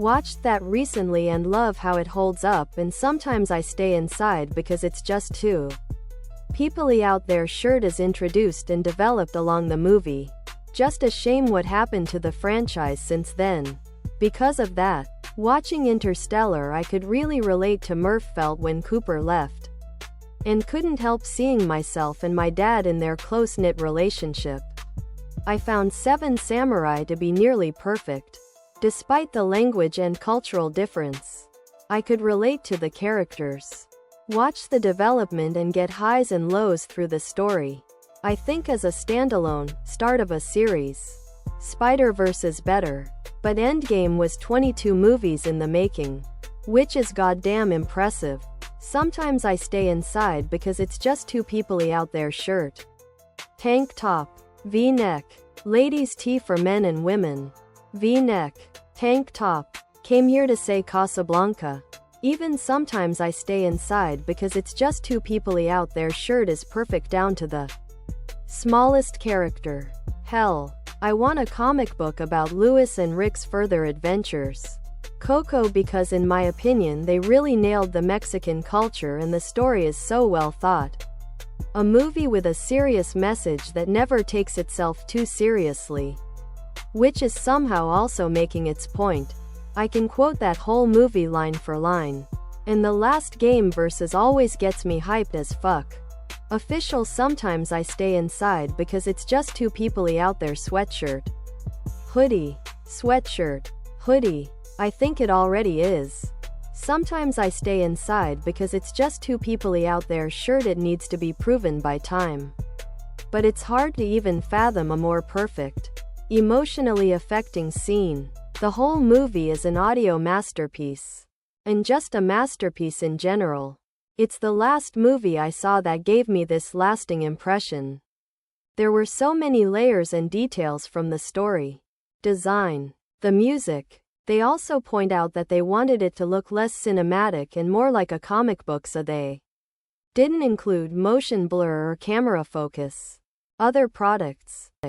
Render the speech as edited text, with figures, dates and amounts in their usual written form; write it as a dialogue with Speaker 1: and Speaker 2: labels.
Speaker 1: Watched that recently and love how it holds up, and sometimes I stay inside because it's just too Peopley out there. Shirt is introduced and developed along the movie. Just a shame what happened to the franchise since then. Because of that, watching Interstellar, I could really relate to Murph felt when Cooper left, and couldn't help seeing myself and my dad in their close-knit relationship. I found Seven Samurai to be nearly perfect. Despite the language and cultural difference, I could relate to the characters, watch the development and get highs and lows through the story. I think as a standalone, start of a series, Spider-Verse is better. But Endgame was 22 movies in the making, which is goddamn impressive. Sometimes I stay inside because it's just too Peopley out there. Shirt, tank top, V-neck, ladies' tee for men and women, V-neck, tank top, came here to say Casablanca. Even sometimes I stay inside because it's just too Peopley out there. Shirt is perfect down to the smallest character. Hell, I want a comic book about Lewis and Rick's further adventures. Coco, because in my opinion they really nailed the Mexican culture and the story is so well thought. A movie with a serious message that never takes itself too seriously, which is somehow also making its point. I can quote that whole movie line for line. And the last game versus always gets me hyped as fuck. Official, sometimes I stay inside because it's just too Peopley out there. Sweatshirt, hoodie, sweatshirt, hoodie. I think it already is. Sometimes I stay inside because it's just too Peopley out there. Shirt, it needs to be proven by time. But it's hard to even fathom a more perfect, emotionally affecting scene. The whole movie is an audio masterpiece. And just a masterpiece in general. It's the last movie I saw that gave me this lasting impression. There were so many layers and details, from the story, design, the music. They also point out that they wanted it to look less cinematic and more like a comic book, so they didn't include motion blur or camera focus. Other products.